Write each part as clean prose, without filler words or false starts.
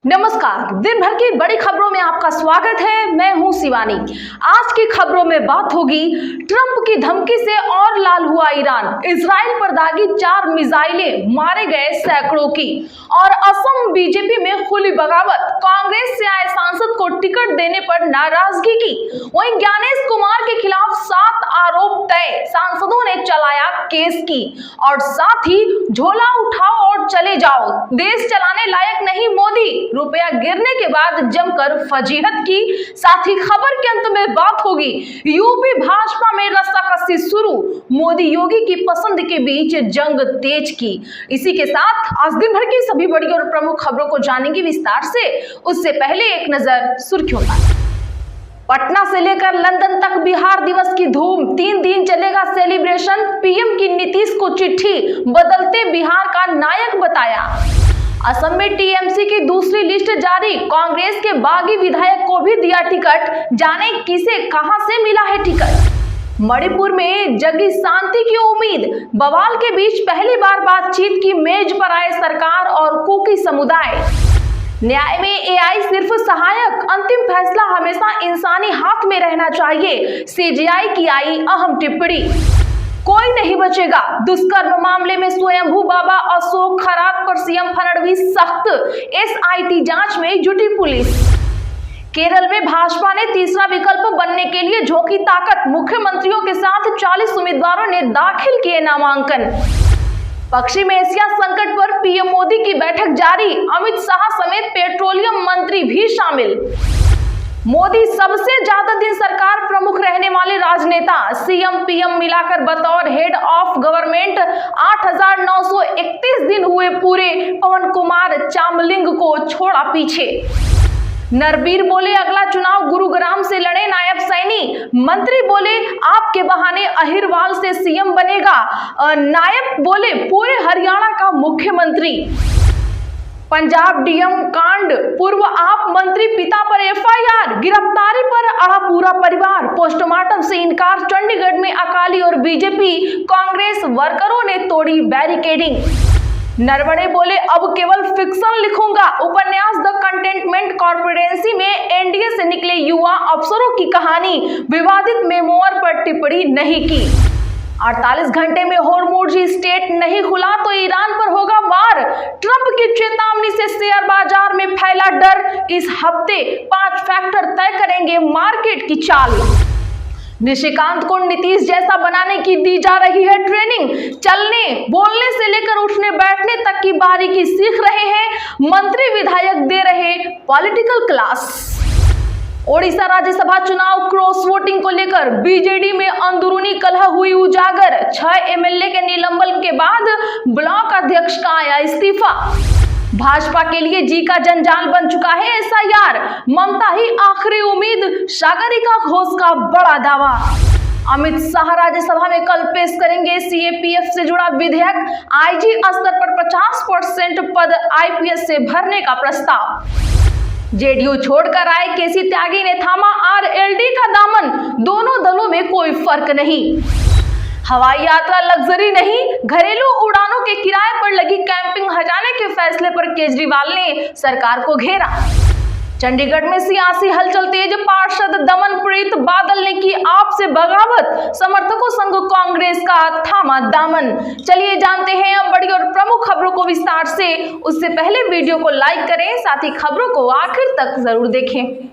नमस्कार, दिन भर की बड़ी खबरों में आपका स्वागत है। मैं हूं शिवानी। आज की खबरों में बात होगी ट्रंप की धमकी से और लाल हुआ ईरान, इजराइल पर दागी 4 मिसाइलें, मारे गए सैकड़ों की, और असम बीजेपी में खुली बगावत, कांग्रेस से आए सांसद को टिकट देने पर नाराजगी की। वहीं ज्ञानेश कुमार के खिलाफ 7 आरोप तय, सांसदों ने चलाया केस की, और साथ ही झोला उठाओ और चले जाओ, देश चलाने लायक नहीं मोदी, रुपया गिरने के बाद जमकर फजीहत की। साथ ही खबर के अंत में बात होगी यूपी भाजपा में रस्साकसी शुरू, मोदी योगी की पसंद के बीच जंग तेज की। इसी के साथ आज दिन भर की सभी बड़ी और प्रमुख खबरों को जानेंगे विस्तार से। उससे पहले एक नजर सुर्खियों पर। पटना से लेकर लंदन तक बिहार दिवस की धूम, 3 दिन चलेगा सेलिब्रेशन। पीएम की नीतीश को चिट्ठी, बदलते बिहार का नायक बताया। असम में टीएमसी की दूसरी लिस्ट जारी, कांग्रेस के बागी विधायक को भी दिया टिकट, जाने किसे कहां से मिला है टिकट। मणिपुर में जगी शांति की उम्मीद, बवाल के बीच पहली बार बातचीत की मेज पर आए सरकार और कुकी समुदाय। न्याय में एआई सिर्फ सहायक, अंतिम फैसला हमेशा इंसानी हाथ में रहना चाहिए, सीजेआई की आई अहम टिप्पणी। कोई नहीं बचेगा, दुष्कर्म मामले में स्वयंभू बाबा अशोक खरात पर सीएम फडणवीस सख्त, एसआईटी जांच में जुटी पुलिस। केरल में भाजपा ने तीसरा विकल्प बनने के लिए झोंकी ताकत, मुख्यमंत्रियों के साथ 40 उम्मीदवारों ने दाखिल किए नामांकन। पश्चिम एशिया संकट पर पीएम मोदी की बैठक जारी, अमित शाह समेत पेट्रोलियम मंत्री भी शामिल। मोदी सबसे ज्यादा दिन सरकार प्रमुख रहने वाले राजनेता, सीएम पीएम मिलाकर बतौर हेड ऑफ गवर्नमेंट 8,931 दिन हुए पूरे, पवन कुमार चामलिंग को छोड़ा पीछे। नरबीर बोले अगला चुनाव गुरुग्राम से लड़े नायब सैनी, मंत्री बोले आपके बहाने अहिरवाल से सीएम बनेगा, नायब बोले पूरे हरियाणा का मुख्यमंत्री। पंजाब डीएम कांड, पूर्व आप मंत्री पिता पर एफआईआर, गिरफ्तारी पर अड़ा पूरा परिवार, पोस्टमार्टम से इनकार। चंडीगढ़ में अकाली और बीजेपी कांग्रेस वर्करों ने तोड़ी बैरिकेडिंग। नरवणे बोले अब केवल फिक्शन लिखूंगा, उपन्यास द कंटेनमेंट कॉर्पोरेसी में एनडीए से निकले युवा अफसरों की कहानी, विवादित मेमोर पर टिप्पणी नहीं की। 48 घंटे में होर्मुज स्ट्रेट नहीं खुला तो ईरान पर होगा वार, ट्रंप की चेतावनी से शेयर बाजार में फैला डर। इस हफ्ते 5 फैक्टर तय करेंगे मार्केट की चाल। निशिकांत को नीतीश जैसा बनाने की दी जा रही है ट्रेनिंग, चलने बोलने से लेकर उठने बैठने तक की बारीकी सीख रहे हैं मंत्री विधायक, दे रहे पॉलिटिकल क्लास। ओडिशा राज्यसभा चुनाव क्रॉस वोटिंग को लेकर बीजेडी में अंदरूनी कलह हुई उजागर, 6 एमएलए के निलंबन के बाद ब्लॉक अध्यक्ष का आया इस्तीफा। भाजपा के लिए जी का जंजाल बन चुका है एसआईआर, ममता ही आखिरी उम्मीद, सागरिका घोष का बड़ा दावा। अमित शाह राज्यसभा में कल पेश करेंगे सीएपीएफ से जुड़ा विधेयक, आईजी स्तर पर 50% पद आईपीएस से भरने का प्रस्ताव। जेडीयू छोड़कर आए केसी त्यागी ने थामा आरएलडी का दामन, दोनों दलों में कोई फर्क नहीं। हवाई यात्रा लग्जरी नहीं, घरेलू उड़ानों के किराए पर लगी कैंपिंग हटाने के फैसले पर केजरीवाल ने सरकार को घेरा। चंडीगढ़ में सियासी हलचल तेज, पार्षद दमनप्रीत बादल ने की आप से बगावत, समर्थकों संग कांग्रेस का थामा दामन। चलिए जानते हैं अब बड़ी और प्रमुख खबरों को विस्तार से। उससे पहले वीडियो को लाइक करें, साथ ही खबरों को आखिर तक जरूर देखें।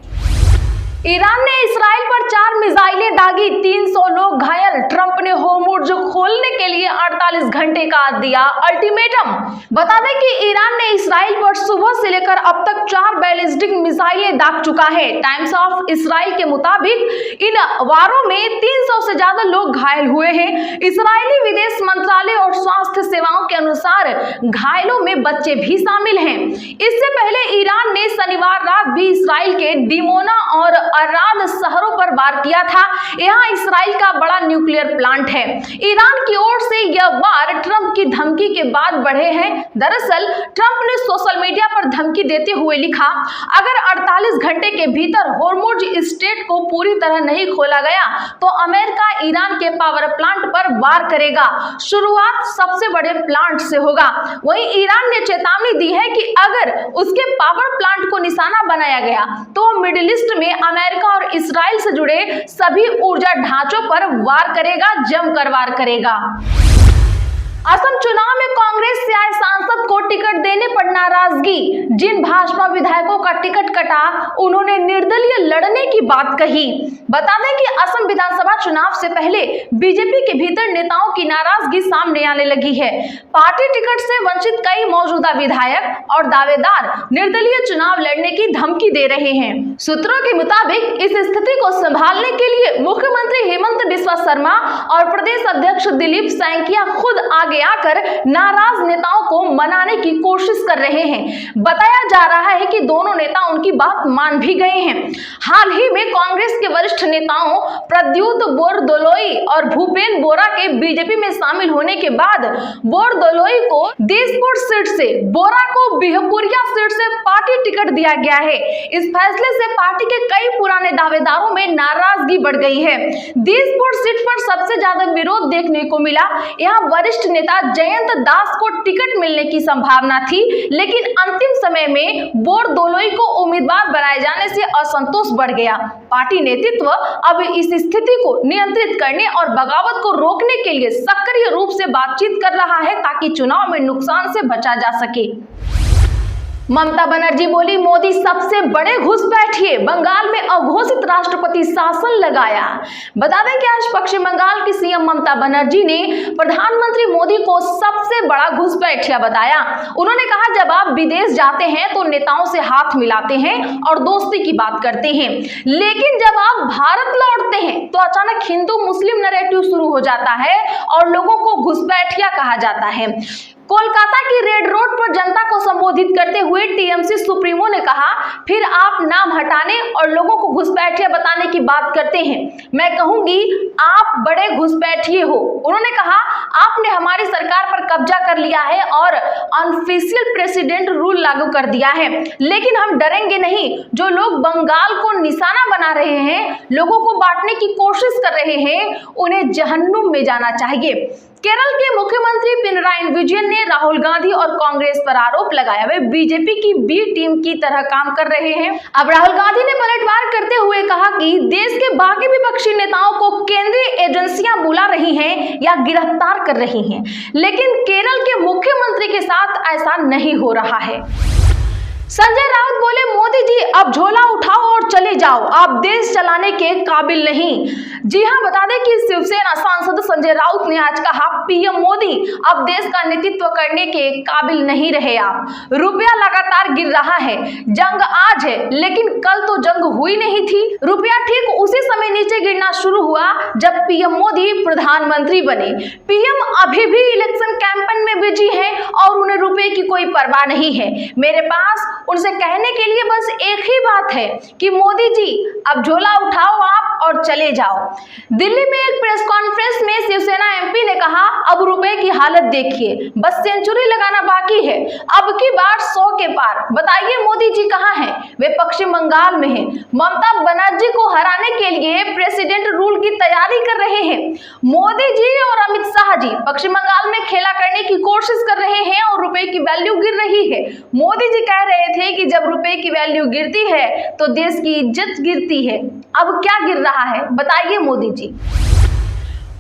ईरान ने इस्राइल पर 4 मिसाइलें दागी, 300 लोग घायल। ट्रंप ने होर्मुज खोलने के लिए 48 घंटे का दिया अल्टीमेटम। बता दें कि ईरान ने इस्राइल पर सुबह से लेकर अब तक 4 बैलिस्टिक मिसाइलें दाग चुका है। टाइम्स ऑफ इस्राइल के मुताबिक इन वारों में 300 से ज्यादा लोग घायल हुए हैं। इस्राइली विदेश मंत्रालय और स्वास्थ्य सेवाओं के अनुसार घायलों में बच्चे भी शामिल हैं। इससे पहले ईरान ने शनिवार रात भी इसराइल के डिमोना और अराद शहरों पर वार किया था। यहाँ इसराइल का बड़ा न्यूक्लियर प्लांट है। ईरान की ओर से यह वार ट्रंप की धमकी के बाद बढ़े हैं। दरअसल ट्रंप ने सोशल मीडिया पर धमकी देते हुए लिखा, अगर 48 घंटे के भीतर होर्मुज स्ट्रेट को पूरी तरह नहीं खोला गया तो अमेरिका ईरान के पावर प्लांट पर वार करेगा। शुरुआत सबसे बड़े प्लांट से होगा। वहीं ईरान ने चेतावनी दी है कि अगर उसके पावर प्लांट को निशाना बनाया गया तो मिडिल ईस्ट में अमेरिका और इसराइल से जुड़े सभी ऊर्जा ढांचों पर वार करेगा, जमकर वार करेगा। असम चुनाव में कांग्रेस से आए सांसद को टिकट देने पर नाराजगी। जिन भाजपा विधायकों का टिकट कटा उन्होंने निर्दलीय लड़ने की बात कही। बता दें कि असम विधानसभा चुनाव से पहले बीजेपी के भीतर नेताओं की नाराजगी सामने आने लगी है। पार्टी टिकट से वंचित कई मौजूदा विधायक और दावेदार निर्दलीय चुनाव लड़ने की धमकी दे रहे हैं। सूत्रों के मुताबिक इस स्थिति को संभालने के लिए मुख्यमंत्री हेमंत बिस्वा शर्मा और प्रदेश अध्यक्ष दिलीप सैकिया खुद आगे आकर नाराज नेताओं को मनाने की कोशिश कर रहे हैं। बताया जा रहा है कि दोनों नेता उनकी बात मान भी गए हैं। हाल ही में कांग्रेस के वरिष्ठ नेताओं प्रद्युत बोरदोलोई और भूपेन बोरा के बीजेपी में शामिल होने के बाद बोरदोलोई को दिसपुर सीट से, बोरा को बिहपुरिया सीट से पार्टी टिकट दिया गया है। इस फैसले से पार्टी के कई पुराने दावेदारों में नाराजगी बढ़ गई है। दिसपुर सीट पर सबसे ज्यादा विरोध देखने को मिला। यहाँ वरिष्ठ नेता जयंत दास को टिकट मिलने की संभावना थी, लेकिन अंतिम समय में बोरदोलोई को उम्मीदवार बनाए जाने से असंतोष बढ़ गया। पार्टी नेतृत्व अब इस स्थिति को नियंत्रित करने और बगावत को रोकने के लिए सक्रिय रूप से बातचीत कर रहा है ताकि चुनाव में नुकसान से बचा जा सके। ममता बनर्जी बोली, मोदी सबसे बड़े घुसपैठिए, बंगाल में अघोषित राष्ट्रपति शासन लगाया। बता दें कि आज पश्चिम बंगाल की सीएम ममता बनर्जी ने प्रधानमंत्री मोदी को सबसे बड़ा घुसपैठिया बताया। उन्होंने कहा, जब आप विदेश जाते हैं तो नेताओं से हाथ मिलाते हैं और दोस्ती की बात करते हैं, लेकिन जब आप भारत लौटते हैं तो अचानक हिंदू मुस्लिम नैरेटिव शुरू हो जाता है और लोगों को घुसपैठिया कहा जाता है। कोलकाता की रेड रोड पर जनता को संबोधित करते हुए टीएमसी सुप्रीमो ने कहा, फिर आप नाम हटाने और लोगों को घुसपैठिया बताने की बात करते हैं। मैं कहूंगी आप बड़े घुसपैठिए हो। उन्होंने कहा, आपने हमारी सरकार पर कब्जा कर लिया है और अनऑफिशियल प्रेसिडेंट रूल लागू कर दिया है, लेकिन हम डरेंगे नहीं। जो लोग बंगाल को निशाना बना रहे हैं, लोगों को बांटने की कोशिश कर रहे हैं, उन्हें जहन्नुम में जाना चाहिए। केरल के मुख्यमंत्री पिनराई विजयन ने राहुल गांधी और कांग्रेस पर आरोप लगाया वे बीजेपी की बी टीम की तरह काम कर रहे हैं। अब राहुल गांधी ने पलटवार करते हुए कहा कि देश के बाकी विपक्षी नेताओं को केंद्रीय एजेंसियां बुला रही हैं या गिरफ्तार कर रही हैं, लेकिन केरल के मुख्यमंत्री के साथ ऐसा नहीं हो रहा है। संजय राउत बोले, मोदी जी अब झोला उठाओ और चले जाओ, आप देश चलाने के काबिल नहीं। जी हां, बता दें कि शिवसेना सांसद संजय राउत ने आज कहा, पीएम मोदी अब देश का नेतृत्व करने के काबिल नहीं रहे आप। रुपया लगातार गिर रहा है, जंग आज है लेकिन कल तो जंग हुई नहीं थी। रुपया ठीक उसी समय नीचे गिरना शुरू हुआ जब पीएम मोदी प्रधानमंत्री बने। पीएम अभी भी इलेक्शन कैंपेन में बिजी है और उन्हें रुपए की कोई परवाह नहीं है। मेरे पास उनसे कहने के लिए बस एक ही बात है कि मोदी जी अब झोला उठाओ आप और चले जाओ। दिल्ली में एक प्रेस कॉन्फ्रेंस में शिवसेना एमपी ने कहा, अब रुपए की हालत देखिए, बस सेंचुरी लगाना बाकी है, अब की बार 100 के पार। बताइए मोदी जी कहाँ हैं? वे पश्चिम बंगाल में हैं। ममता बनर्जी को हराने के लिए प्रेसिडेंट रूल की तैयारी कर रहे हैं। मोदी जी और अमित शाह जी पश्चिम बंगाल में खेला करने की कोशिश कर रहे हैं और रुपए की वैल्यू गिर रही है। मोदी जी कह रहे थे कि जब रुपए की वैल्यू गिरती है तो देश की इज्जत गिरती है। अब क्या गिर रहा है बताइए मोदी जी।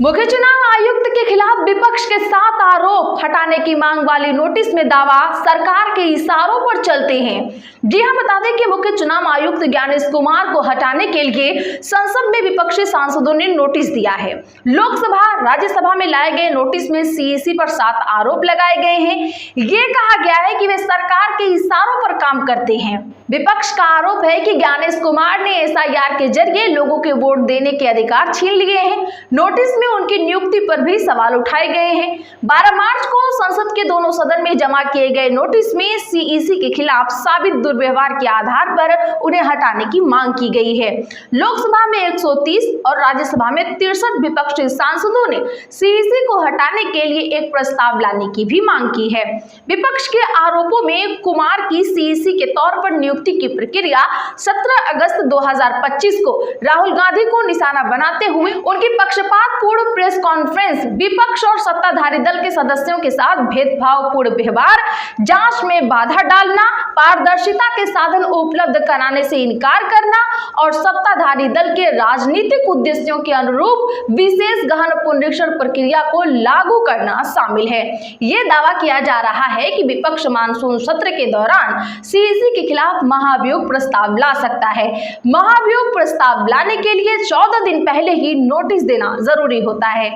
मुख्य चुनाव आयुक्त के खिलाफ विपक्ष के 7 आरोप हटाने की मांग वाले नोटिस में दावा सरकार के इशारों पर चलते हैं। जी हां, बता दें कि मुख्य चुनाव आयुक्त ज्ञानेश कुमार को हटाने के लिए संसद में विपक्षी सांसदों ने नोटिस दिया है। लोकसभा राज्यसभा में लाए गए नोटिस में सीईसी पर 7 आरोप लगाए गए हैं। ये कहा गया है कि वे सरकार के इशारों पर काम करते हैं। विपक्ष का आरोप है कि ज्ञानेश कुमार ने एसआईआर के जरिए लोगों के वोट देने के अधिकार छीन लिए हैं। नोटिस में में उनकी नियुक्ति पर भी सवाल उठाए गए हैं। 12 मार्च को संसद के दोनों सदन में जमा किए गए नोटिस में सीईसी के खिलाफ साबित दुर्व्यवहार के आधार पर उन्हें हटाने की मांग की गई है। लोकसभा में 130 और राज्यसभा में 63 विपक्षी सांसदों ने सीईसी को हटाने के लिए एक प्रस्ताव लाने की भी मांग की है। विपक्ष के आरोपों में कुमार की सीईसी के तौर पर नियुक्ति की प्रक्रिया 17 अगस्त 2025 को राहुल गांधी को निशाना बनाते हुए उनकी पक्षपातपूर्ण प्रेस कॉन्फ्रेंस, विपक्ष और सत्ताधारी दल के सदस्यों के साथ भेदभावपूर्ण व्यवहार, जांच में बाधा डालना, पारदर्शिता के साधन उपलब्ध कराने से इनकार करना और सत्ताधारी दल के राजनीतिक उद्देश्यों के अनुरूप विशेष गहन पुनरीक्षण प्रक्रिया को लागू करना शामिल है। ये दावा किया जा रहा है कि विपक्ष मानसून सत्र के दौरान सीईसी के खिलाफ महाभियोग प्रस्ताव ला सकता है। महाभियोग प्रस्ताव लाने के लिए 14 दिन पहले ही नोटिस देना जरूरी होता है।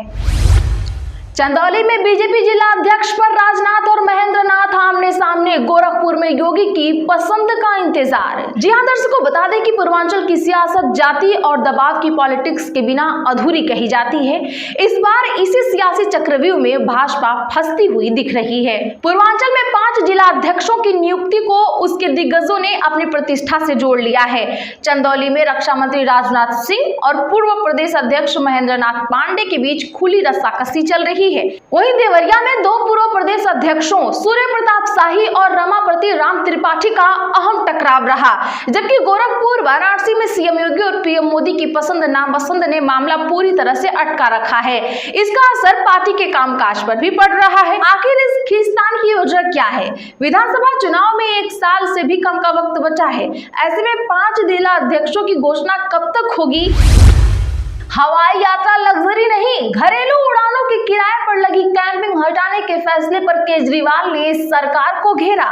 चंदौली में बीजेपी जिला अध्यक्ष पर राजनाथ और महेंद्र नाथ आमने सामने, गोरखपुर में योगी की पसंद का इंतजार। जी हां दर्शकों, बता दें कि पूर्वांचल की सियासत जाति और दबाव की पॉलिटिक्स के बिना अधूरी कही जाती है। इस बार इसी सियासी चक्रव्यूह में भाजपा फंसती हुई दिख रही है। पूर्वांचल में 5 जिला अध्यक्षों की नियुक्ति को उसके दिग्गजों ने अपनी प्रतिष्ठा से जोड़ लिया है। चंदौली में रक्षा मंत्री राजनाथ सिंह और पूर्व प्रदेश अध्यक्ष महेंद्र नाथ पांडे के बीच खुली रस्साकसी चल रही है। वहीं देवरिया में 2 पूर्व प्रदेश अध्यक्षों सूर्य प्रताप शाही और रमापति राम त्रिपाठी का अहम टकराव रहा, जबकि गोरखपुर वाराणसी में सीएम योगी और पीएम मोदी की पसंद नापसंद ने मामला पूरी तरह से अटका रखा है। इसका असर पार्टी के कामकाज पर भी पड़ रहा है। आखिर इस खींचतान की वजह क्या है? विधानसभा चुनाव में 1 साल से भी कम का वक्त बचा है। ऐसे में 5 जिला अध्यक्षों की घोषणा कब तक होगी? हवाई यात्रा लग्जरी नहीं, घरेलू उड़ानों के किराए पर लगी कैंपिंग हटाने के फैसले पर केजरीवाल ने सरकार को घेरा।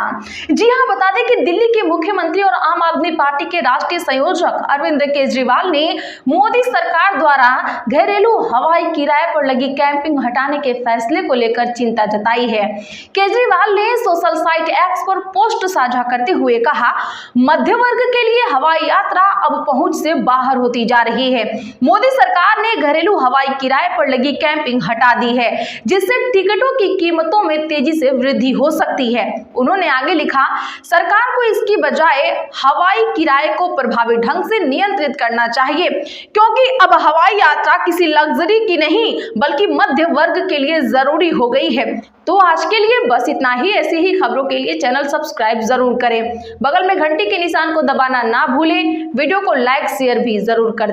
जी हां, बता दें कि दिल्ली के मुख्यमंत्री और आम आदमी पार्टी के राष्ट्रीय संयोजक अरविंद केजरीवाल ने मोदी सरकार द्वारा घरेलू हवाई किराए पर लगी कैंपिंग हटाने के फैसले को लेकर चिंता जताई है। केजरीवाल ने सोशल साइट एक्स पर पोस्ट साझा करते हुए कहा, मध्य वर्ग के लिए हवाई यात्रा अब पहुंच से बाहर होती जा रही है। मोदी सरकार ने घरेलू हवाई किराए पर लगी कैंपिंग हटा दी है, जिससे टिकटों की कीमतों में तेजी से वृद्धि हो सकती है। उन्होंने आगे लिखा, सरकार को इसकी बजाय हवाई किराए को प्रभावी ढंग से नियंत्रित करना चाहिए, क्योंकि अब हवाई यात्रा किसी लग्जरी की नहीं बल्कि मध्य वर्ग के लिए जरूरी हो गई है। तो आज के लिए बस इतना ही। ऐसी ही खबरों के लिए चैनल सब्सक्राइब जरूर करें, बगल में घंटी के निशान को दबाना ना भूलें, वीडियो को लाइक शेयर भी जरूर कर दें।